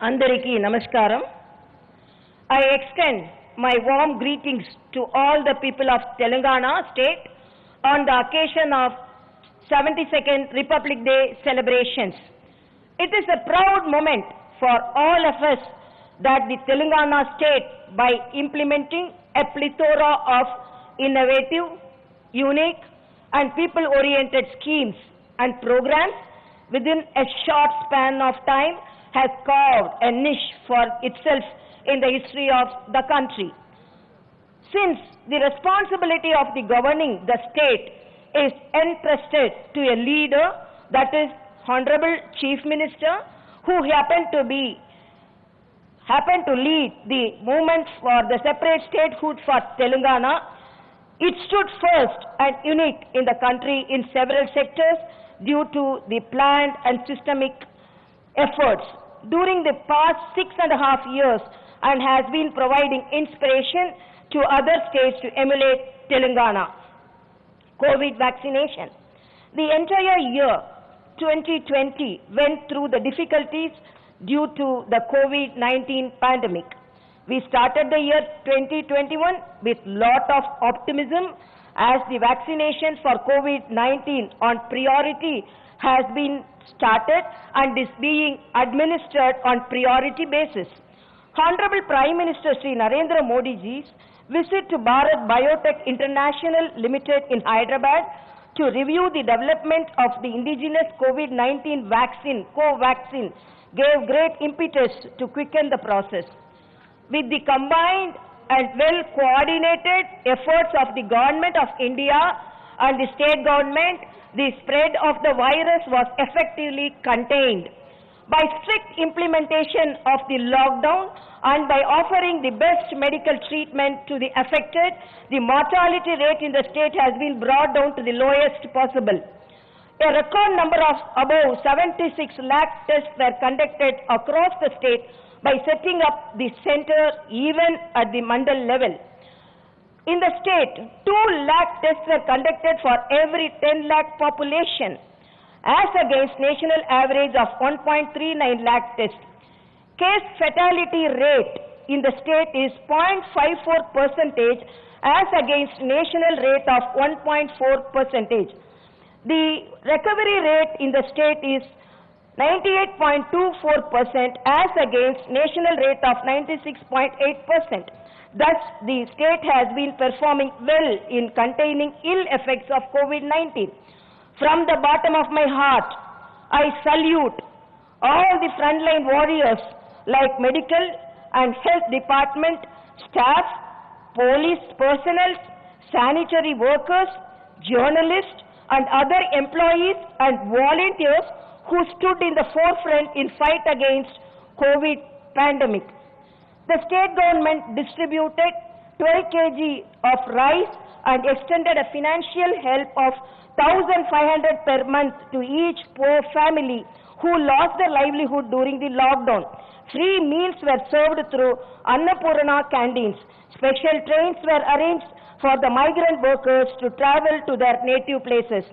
Andariki Namaskaram. I extend my warm greetings to all the people of Telangana state on the occasion of 72nd Republic Day celebrations. It is a proud moment for all of us that the Telangana state, by implementing a plethora of innovative, unique and people-oriented schemes and programs within a short span of time, has carved a niche for itself in the history of the country. Since the responsibility of the governing the state is entrusted to a leader, that is Honorable Chief Minister, who happened to lead the movement for the separate statehood for Telangana, it stood first and unique in the country in several sectors due to the planned and systemic efforts during the past 6.5 years, and has been providing inspiration to other states to emulate Telangana. COVID vaccination. The entire year 2020 went through the difficulties due to the COVID-19 pandemic. We started the year 2021 with lot of optimism as the vaccination for COVID-19 on priority has been started and is being administered on priority basis. Honorable Prime Minister Sri Narendra Modi ji's visit to Bharat Biotech International Limited in Hyderabad to review the development of the indigenous COVID-19 vaccine, Covaxin, gave great impetus to quicken the process. With the combined and well-coordinated efforts of the Government of India and the state government, the spread of the virus was effectively contained. By strict implementation of the lockdown and by offering the best medical treatment to the affected, the mortality rate in the state has been brought down to the lowest possible. A record number of above 76 lakh tests were conducted across the state by setting up the center even at the mandal level. In the state, 2 lakh tests were conducted for every 10 lakh population, as against national average of 1.39 lakh tests. Case fatality rate in the state is 0.54% as against national rate of 1.4%. The recovery rate in the state is 98.24% as against national rate of 96.8%. Thus, the state has been performing well in containing ill effects of COVID-19. From the bottom of my heart, I salute all the frontline warriors like medical and health department staff, police personnel, sanitary workers, journalists and other employees and volunteers who stood in the forefront in fight against COVID pandemic. The state government distributed 12 kg of rice and extended a financial help of 1,500 per month to each poor family who lost their livelihood during the lockdown. Free meals were served through Annapurna canteens. Special trains were arranged for the migrant workers to travel to their native places.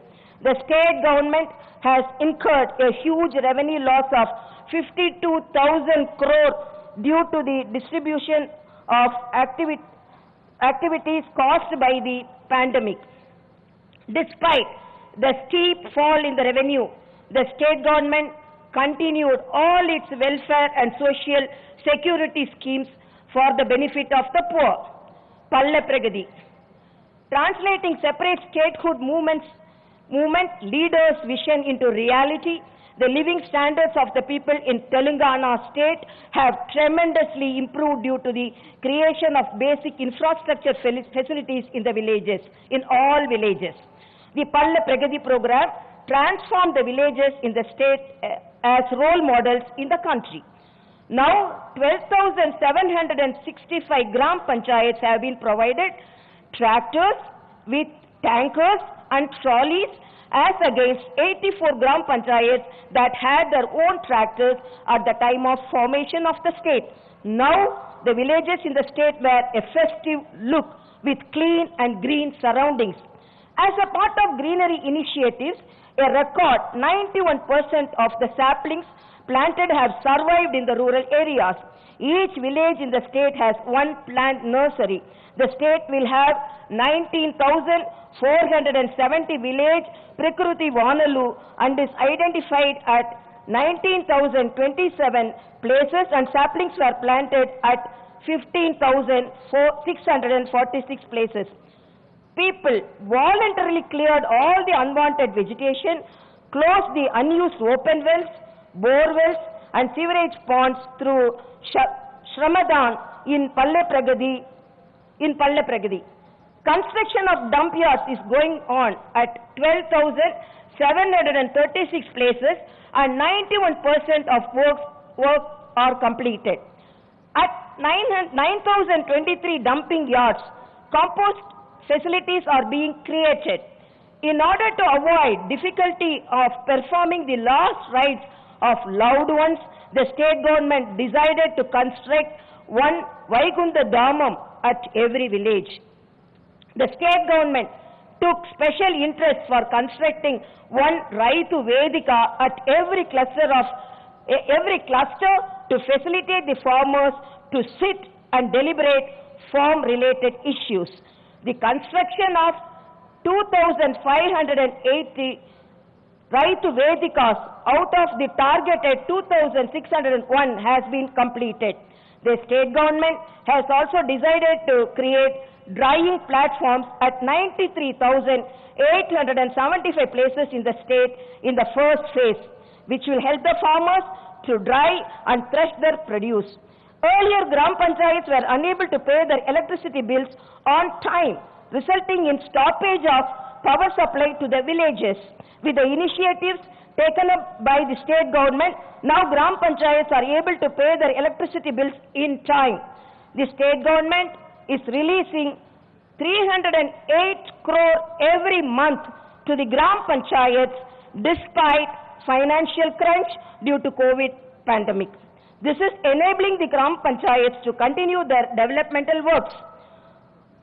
The state government has incurred a huge revenue loss of 52,000 crore due to the distribution of activities caused by the pandemic. Despite the steep fall in the revenue, the state government continued all its welfare and social security schemes for the benefit of the poor. Palle Pragati. Translating separate statehood movement leaders' vision into reality, the living standards of the people in Telangana state have tremendously improved due to the creation of basic infrastructure facilities in the villages, in all villages. The Palle Pragati program transformed the villages in the state as role models in the country. Now, 12,765 gram panchayats have been provided tractors with tankers and trolleys, as against 84 gram panchayats that had their own tractors at the time of formation of the state. Now, the villages in the state wear a festive look with clean and green surroundings. As a part of greenery initiatives, a record 91% of the saplings planted have survived in the rural areas. Each village in the state has one plant nursery. The state will have 19,470 village Prakruti Bonalu and is identified at 19,027 places, and saplings were planted at 15,646 places. People voluntarily cleared all the unwanted vegetation, closed the unused open wells, bore wells and sewerage ponds through Shramadhan in Palle Pragati. Construction of dump yards is going on at 12,736 places and 91% of work are completed. At 9,023 dumping yards, compost facilities are being created. In order to avoid difficulty of performing the last rites of loved ones, the state government decided to construct one Vaikunta Dhamam at every village. The state government took special interest for constructing one Raitu Vedika at every cluster to facilitate the farmers to sit and deliberate farm-related issues. The construction of 2,580 Raitu Vedikas out of the targeted 2,601 has been completed. The state government has also decided to create drying platforms at 93,875 places in the state in the first phase, which will help the farmers to dry and thresh their produce. Earlier, Gram Panchayats were unable to pay their electricity bills on time, resulting in stoppage of power supply to the villages. With the initiatives taken up by the state government, now Gram Panchayats are able to pay their electricity bills in time. The state government is releasing 308 crore every month to the Gram Panchayats despite financial crunch due to COVID pandemic. This is enabling the Gram Panchayats to continue their developmental works.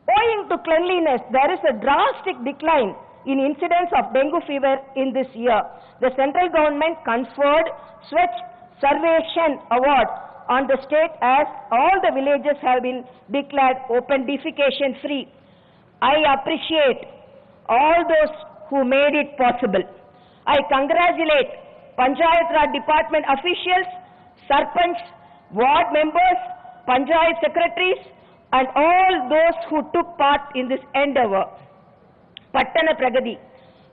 Owing to cleanliness, there is a drastic decline in incidence of dengue fever in this year. The central government conferred Swachh Sarveshan Award on the state as all the villages have been declared open defecation free. I appreciate all those who made it possible. I congratulate Panchayat Raj Department officials, Sarpanch, ward members, Panchayat secretaries and all those who took part in this endeavor. Pattana Pragati.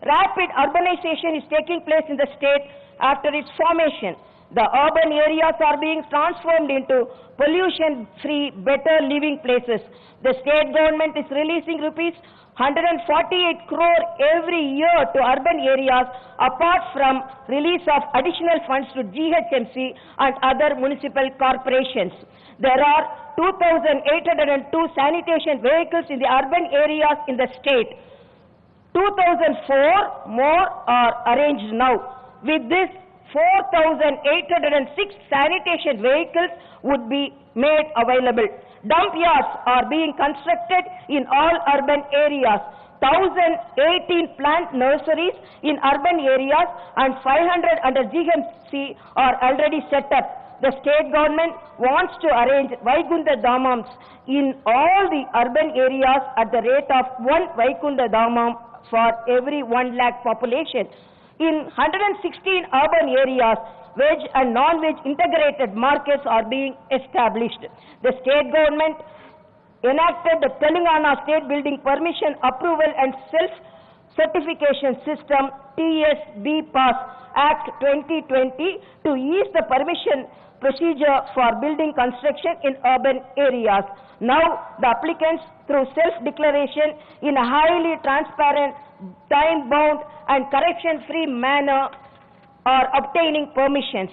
Rapid urbanization is taking place in the state after its formation. The urban areas are being transformed into pollution-free, better living places. The state government is releasing rupees 148 crore every year to urban areas, apart from release of additional funds to GHMC and other municipal corporations. There are 2,802 sanitation vehicles in the urban areas in the state. 2,004 more are arranged now. With this, 4,806 sanitation vehicles would be made available. Dump yards are being constructed in all urban areas. 1,018 plant nurseries in urban areas and 500 under GMC are already set up. The state government wants to arrange Vaikunta Dhamams in all the urban areas at the rate of one Vaikunta Dhamam for every 1 lakh population. In 116 urban areas, veg and non-veg integrated markets are being established. The state government enacted the Telangana State Building Permission Approval and Self-Certification System TSB Pass Act 2020 to ease the permission procedure for building construction in urban areas. Now, the applicants, through self-declaration in a highly transparent, time-bound and correction-free manner, are obtaining permissions.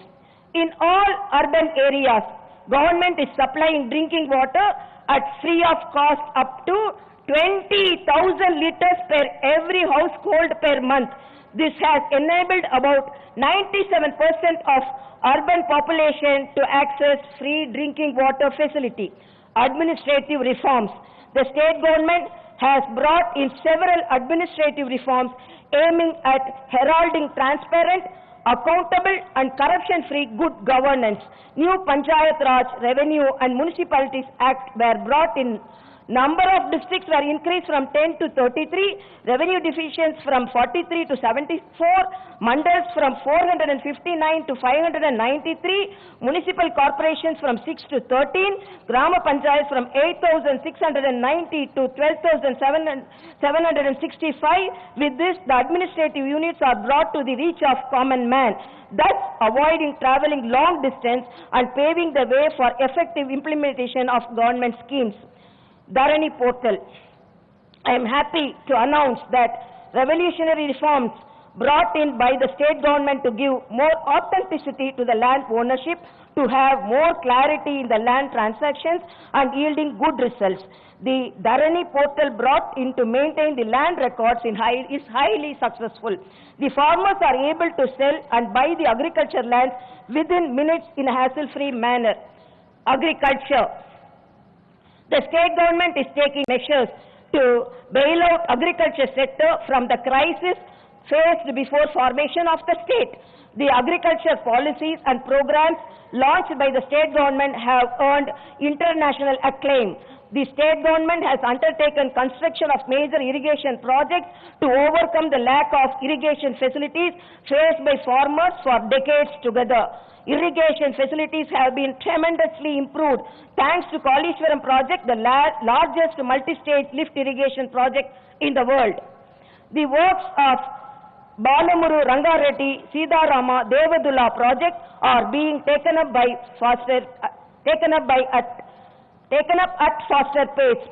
In all urban areas, government is supplying drinking water at free of cost up to 20,000 liters per every household per month. This has enabled about 97% of urban population to access free drinking water facility. Administrative reforms. The state government has brought in several administrative reforms aiming at heralding transparent, accountable and corruption-free good governance. New Panchayat Raj, Revenue and Municipalities Act were brought in. Number of districts were increased from 10 to 33, revenue divisions from 43 to 74, mandals from 459 to 593, municipal corporations from 6 to 13, Grama Panchayats from 8,690 to 12,765. With this, the administrative units are brought to the reach of common man, thus avoiding travelling long distance and paving the way for effective implementation of government schemes. Dharani portal. I am happy to announce that revolutionary reforms brought in by the state government to give more authenticity to the land ownership, to have more clarity in the land transactions and yielding good results. The Dharani portal brought in to maintain the land records is highly successful. The farmers are able to sell and buy the agriculture land within minutes in a hassle-free manner. Agriculture. The state government is taking measures to bail out agriculture sector from the crisis faced before formation of the state. The agriculture policies and programs launched by the state government have earned international acclaim. The state government has undertaken construction of major irrigation projects to overcome the lack of irrigation facilities faced by farmers for decades together. Irrigation facilities have been tremendously improved thanks to Kalishwaram project, the largest multi-stage lift irrigation project in the world. The works of Balamuru Rangareddy Sidarama Devadula project are being taken up at faster pace.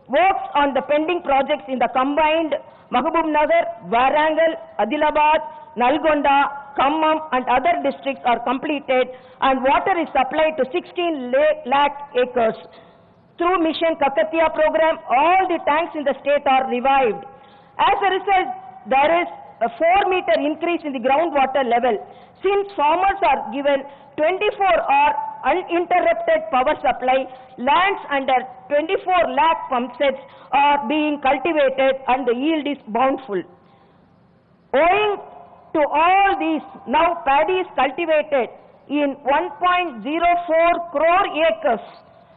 Works on the pending projects in the combined Mahabubnagar, Warangal, Adilabad, Nalgonda, Khammam and other districts are completed and water is supplied to 16 lakh acres. Through Mission Kakatiya program, all the tanks in the state are revived. As a result, there is a 4-meter increase in the groundwater level. Since farmers are given 24-hour uninterrupted power supply, lands under 24 lakh pump sets are being cultivated and the yield is bountiful. Owing to all these, now paddy is cultivated in 1.04 crore acres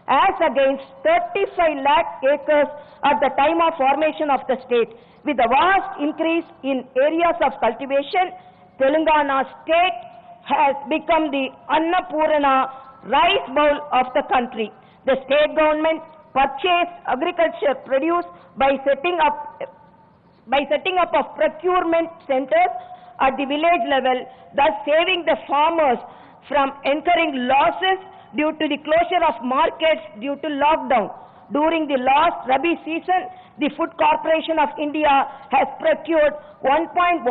as against 35 lakh acres at the time of formation of the state. With a vast increase in areas of cultivation, Telangana state has become the Annapurna rice bowl of the country. The state government purchased agriculture produce by setting up of procurement centers at the village level, thus saving the farmers from incurring losses due to the closure of markets due to lockdown. During the last Rabi season, the Food Corporation of India has procured 1.15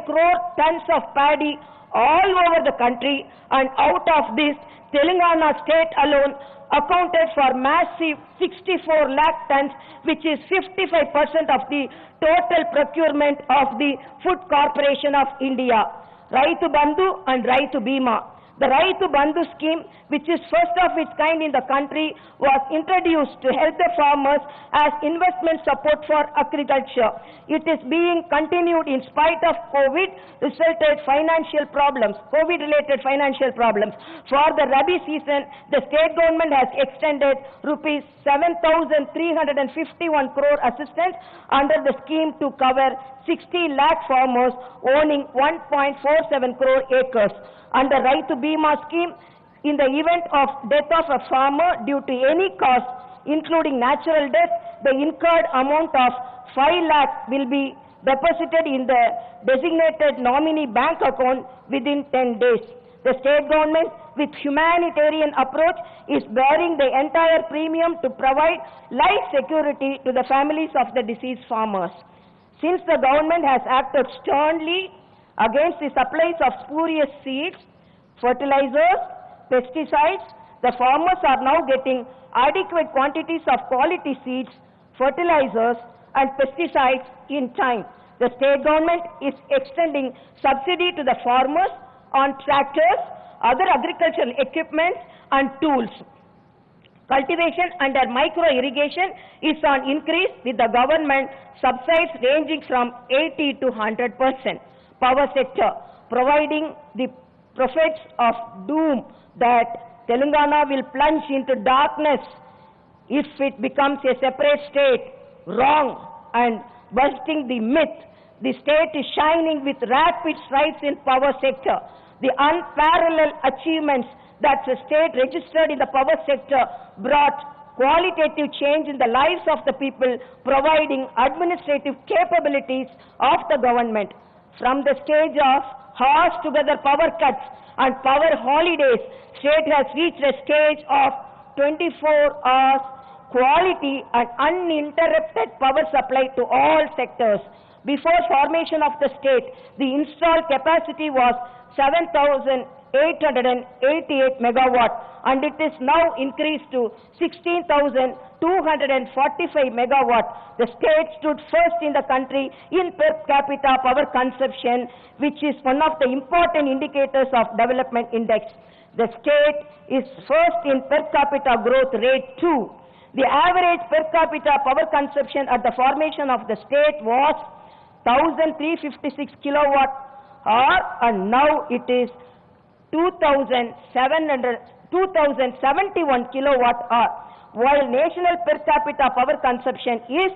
crore tons of paddy all over the country, and out of this, Telangana state alone accounted for massive 64 lakh tons, which is 55% of the total procurement of the Food Corporation of India. Raitu Bandhu and Raitu Bima. The Raitu Bandhu scheme, which is first of its kind in the country, was introduced to help the farmers as investment support for agriculture. It is being continued in spite of COVID-related financial problems. For the Rabi season, the state government has extended rupees 7,351 crore assistance under the scheme to cover 60 lakh farmers owning 1.47 crore acres. Under Raitu Bima scheme, in the event of death of a farmer due to any cause, including natural death, the incurred amount of 5 lakh will be deposited in the designated nominee bank account within 10 days. The state government, with humanitarian approach, is bearing the entire premium to provide life security to the families of the deceased farmers. Since the government has acted sternly against the supplies of spurious seeds, fertilizers, pesticides, the farmers are now getting adequate quantities of quality seeds, fertilizers and pesticides in time. The state government is extending subsidy to the farmers on tractors, other agricultural equipment and tools. Cultivation under micro irrigation is on increase, with the government subsidies ranging from 80 to 100%. Power sector. providing the prophets of doom that Telangana will plunge into darkness if it becomes a separate state. Wrong. And busting the myth, the state is shining with rapid strides in power sector. The unparalleled achievements that the state registered in the power sector brought qualitative change in the lives of the people, providing administrative capabilities of the government. From the stage of horse together power cuts and power holidays, state has reached a stage of 24 hours quality and uninterrupted power supply to all sectors. Before formation of the state, the installed capacity was 7,888 megawatt, and it is now increased to 16,245 megawatt. The state stood first in the country in per capita power consumption, which is one of the important indicators of development index. The state is first in per capita growth rate too. The average per capita power consumption at the formation of the state was 1,356 kilowatt hour, and now it is 2,071 kilowatt hour, while national per capita power consumption is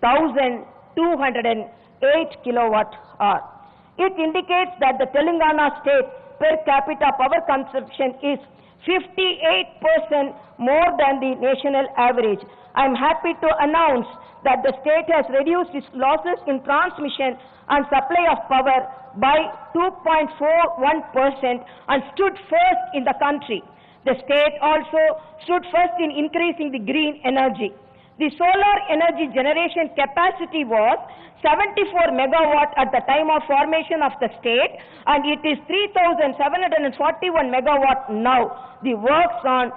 1,208 kilowatt hour. It indicates that the Telangana state per capita power consumption is 58% more than the national average. I am happy to announce that the state has reduced its losses in transmission and supply of power by 2.41% and stood first in the country. The state also stood first in increasing the green energy. The solar energy generation capacity was 74 megawatt at the time of formation of the state, and it is 3,741 megawatt now. The works on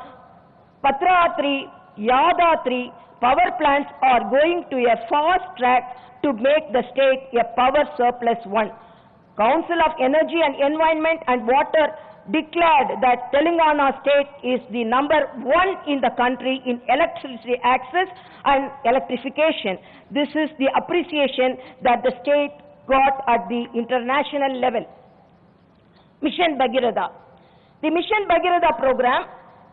Patratri, Yadatri power plants are going to a fast track to make the state a power surplus one. Council of Energy and Environment and Water declared that Telangana state is the number one in the country in electricity access and electrification. This is the appreciation that the state got at the international level. Mission Bhagiratha. The Mission Bhagiratha program,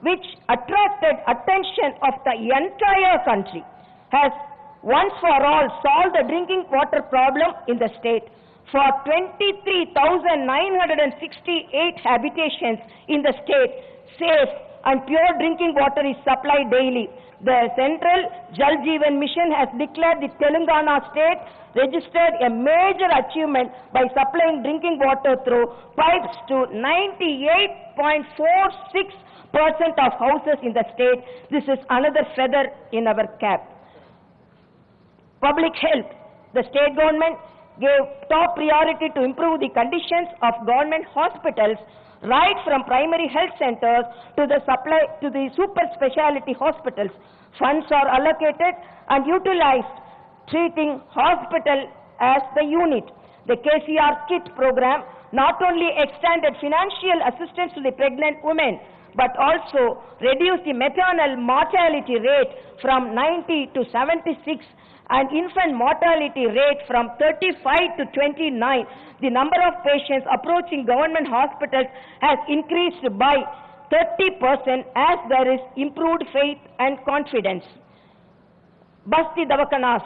which attracted attention of the entire country, has once for all solved the drinking water problem in the state. For 23,968 habitations in the state, safe and pure drinking water is supplied daily. The Central Jal Jeevan Mission has declared the Telangana state registered a major achievement by supplying drinking water through pipes to 98.46% of houses in the state. This is another feather in our cap. Public health. The state government gave top priority to improve the conditions of government hospitals, right from primary health centers to the super speciality hospitals. Funds are allocated and utilized, treating hospital as the unit. The KCR KIT program not only extended financial assistance to the pregnant women, but also reduced the maternal mortality rate from 90 to 76 and infant mortality rate from 35 to 29. The number of patients approaching government hospitals has increased by 30% as there is improved faith and confidence. Basti Davakanas.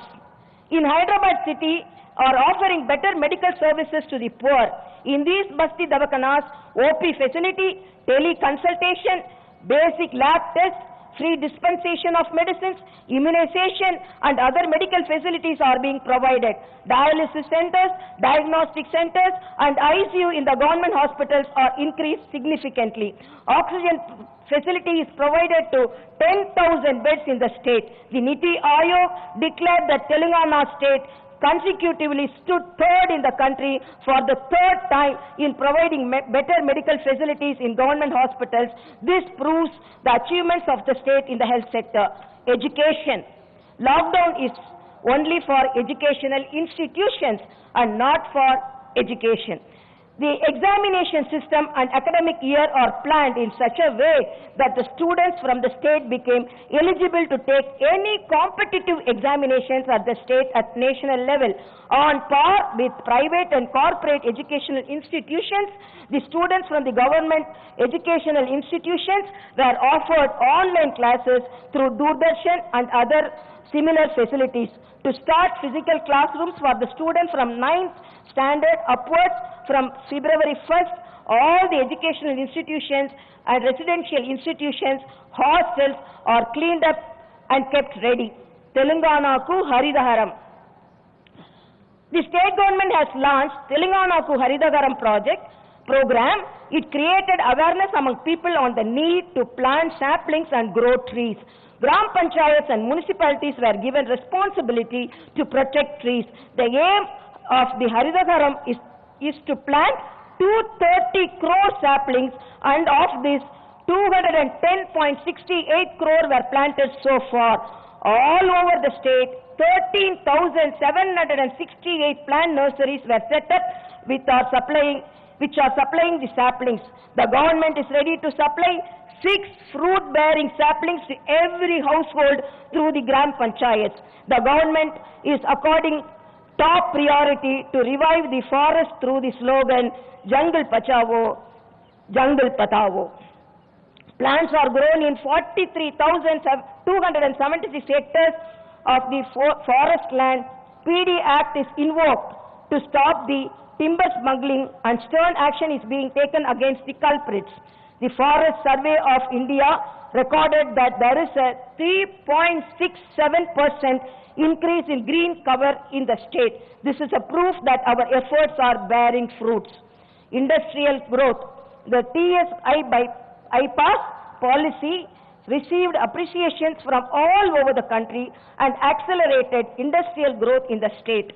In Hyderabad city are offering better medical services to the poor. In these Basti Davakanas, OP facility, teleconsultation, basic lab tests, free dispensation of medicines, immunization and other medical facilities are being provided. Dialysis centers, diagnostic centers and ICU in the government hospitals are increased significantly. Oxygen facility is provided to 10,000 beds in the state. The Niti Aayog declared that Telangana state consecutively stood third in the country for the third time in providing better medical facilities in government hospitals. This proves the achievements of the state in the health sector. Education. Lockdown is only for educational institutions and not for education. The examination system and academic year are planned in such a way that the students from the state became eligible to take any competitive examinations at the state at national level. On par with private and corporate educational institutions, the students from the government educational institutions were offered online classes through Doordarshan and other similar facilities. To start physical classrooms for the students from 9th standard upwards from February 1st, all the educational institutions and residential institutions, hostels are cleaned up and kept ready. Telanganaku Haridaharam. The state government has launched Telanganaku Haridaharam program. It created awareness among people on the need to plant saplings and grow trees. Gram Panchayats and municipalities were given responsibility to protect trees. The aim of the Haridharam is to plant 230 crore saplings, and of this 210.68 crore were planted so far. All over the state, 13,768 plant nurseries were set up which are supplying the saplings. The government is ready to supply 6 fruit-bearing saplings to every household through the Gram Panchayats. The government is according top priority to revive the forest through the slogan, Jungle Bachao, Jungle Patao. Plants are grown in 43,276 hectares of the forest land. PD Act is invoked to stop the timber smuggling, and stern action is being taken against the culprits. The Forest Survey of India recorded that there is a 3.67% increase in green cover in the state. This is a proof that our efforts are bearing fruits. Industrial growth. The TSI-bypass policy received appreciations from all over the country and accelerated industrial growth in the state.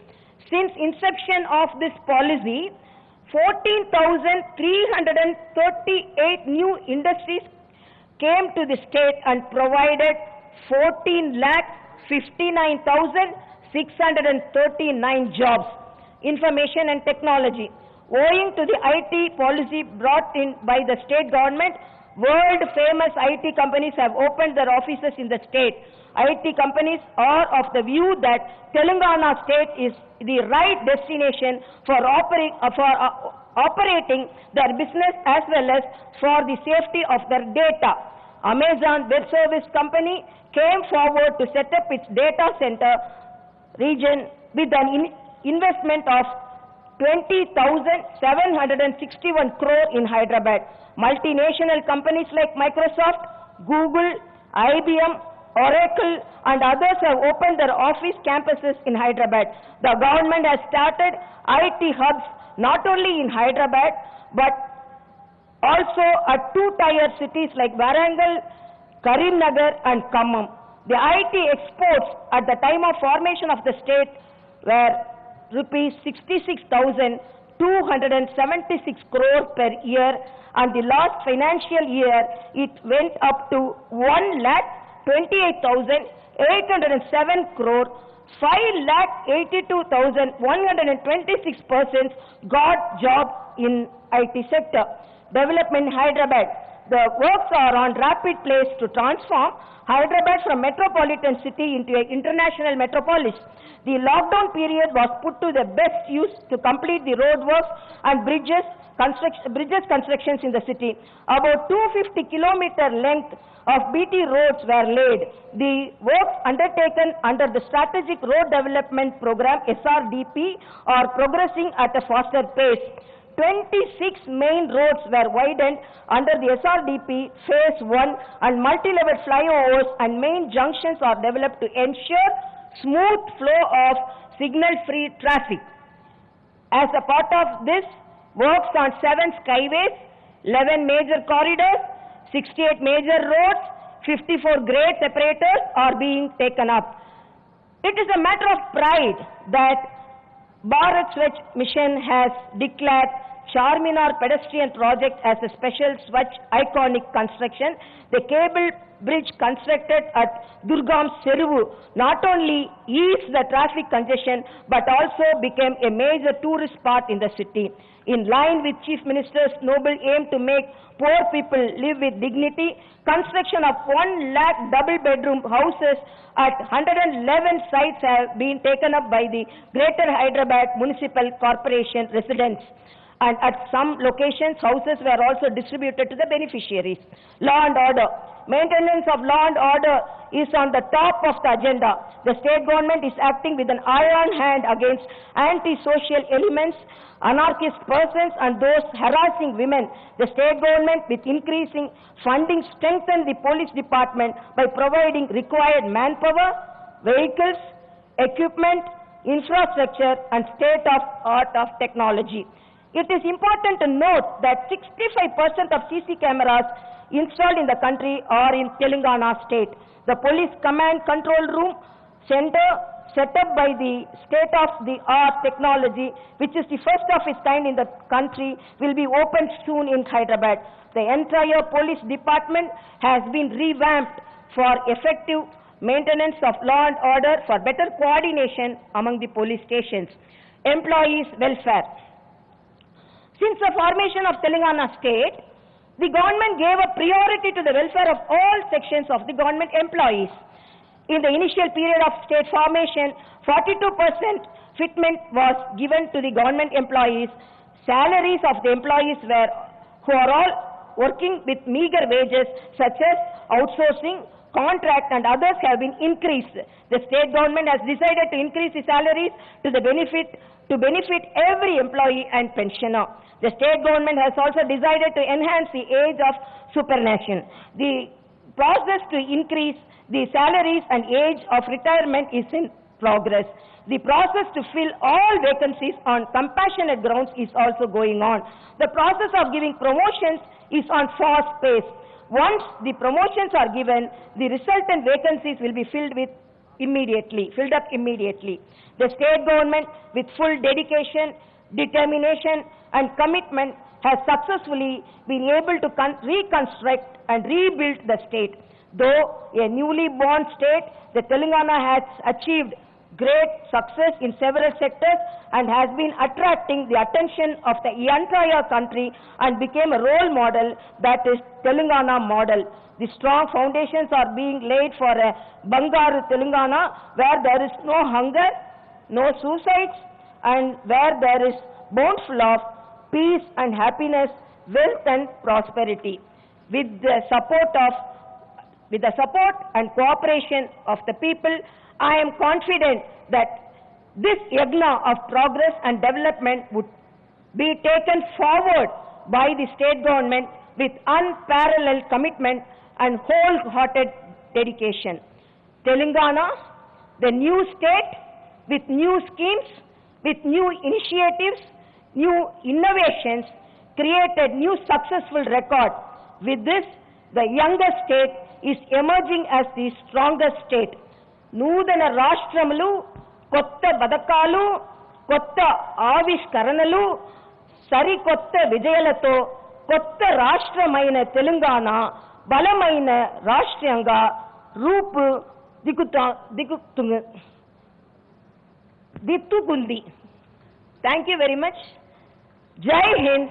Since inception of this policy, 14,338 new industries came to the state and provided 14,59,639 jobs. Information and technology. Owing to the IT policy brought in by the state government, world-famous IT companies have opened their offices in the state. IT companies are of the view that Telangana state is the right destination for operating their business as well as for the safety of their data. Amazon Web Service Company came forward to set up its data center region with an investment of 20,761 crore in Hyderabad. Multinational companies like Microsoft, Google, IBM, Oracle and others have opened their office campuses in Hyderabad. The government has started IT hubs not only in Hyderabad but also at 2-tier cities like Warangal, Karimnagar and Khammam. The IT exports at the time of formation of the state were rupees 66,276 crore per year, and the last financial year it went up to 1,28,807 crore. 5,82,126 persons got job in IT sector. Development Hyderabad. The works are on rapid pace to transform Hyderabad from metropolitan city into an international metropolis. The lockdown period was put to the best use to complete the road works and bridges constructions in the city. About 250 kilometer length of BT roads were laid. The works undertaken under the Strategic Road Development Program SRDP are progressing at a faster pace. 26 main roads were widened under the SRDP Phase 1 and multi-level flyovers and main junctions are developed to ensure smooth flow of signal-free traffic. As a part of this, works on 7 skyways, 11 major corridors, 68 major roads, 54 grade separators are being taken up. It is a matter of pride that Bharat Swachh Mission has declared Charminar pedestrian project as a special Swachh iconic construction. The cable bridge constructed at Durgam Seruvu not only eased the traffic congestion but also became a major tourist spot in the city. In line with Chief Minister's noble aim to make poor people live with dignity, construction of 1 lakh double-bedroom houses at 111 sites have been taken up by the Greater Hyderabad Municipal Corporation residents. And at some locations, houses were also distributed to the beneficiaries. Law and order. Maintenance of law and order is on the top of the agenda. The state government is acting with an iron hand against anti-social elements, anarchist persons and those harassing women. The state government, with increasing funding, strengthened the police department by providing required manpower, vehicles, equipment, infrastructure and state-of-art of technology. It is important to note that 65% of CC cameras installed in the country are in Telangana state. The police command control room center set up by the state-of-the-art technology, which is the first of its kind in the country, will be opened soon in Hyderabad. The entire police department has been revamped for effective maintenance of law and order, for better coordination among the police stations. Employees' welfare. Since the formation of Telangana state, the government gave a priority to the welfare of all sections of the government employees. In the initial period of state formation, 42% fitment was given to the government employees. Salaries of the employees who are all working with meager wages, such as outsourcing, contract and others, have been increased. The state government has decided to increase the salaries to benefit every employee and pensioner. The state government has also decided to enhance the age of superannuation. The process to increase the salaries and age of retirement is in progress. The process to fill all vacancies on compassionate grounds is also going on. The process of giving promotions is on fast pace. Once the promotions are given, the resultant vacancies will be filled up immediately. The state government, with full dedication, determination and commitment, has successfully been able to reconstruct and rebuild the state. Though a newly born state, the Telangana has achieved great success in several sectors and has been attracting the attention of the entire country and became a role model, that is Telangana model. The strong foundations are being laid for a Bangaru Telangana, where there is no hunger, no suicides, and where there is bountiful of peace and happiness, wealth and prosperity. With the support and cooperation of the people, I am confident that this yagna of progress and development would be taken forward by the state government with unparalleled commitment and wholehearted dedication. Telangana, the new state, with new schemes, with new initiatives, new innovations, created new successful record. With this, the younger state is emerging as the strongest state. నూతన రాష్ట్రములు, కొత్త పథకాలు, కొత్త ఆవిష్కరణలు, సరికొత్త విజయాలతో కొత్త రాష్ట్రమైన తెలంగాణ బలమైన రాష్ట్రంగా దిద్దుకుంది. Thank you very much. జై హింద్.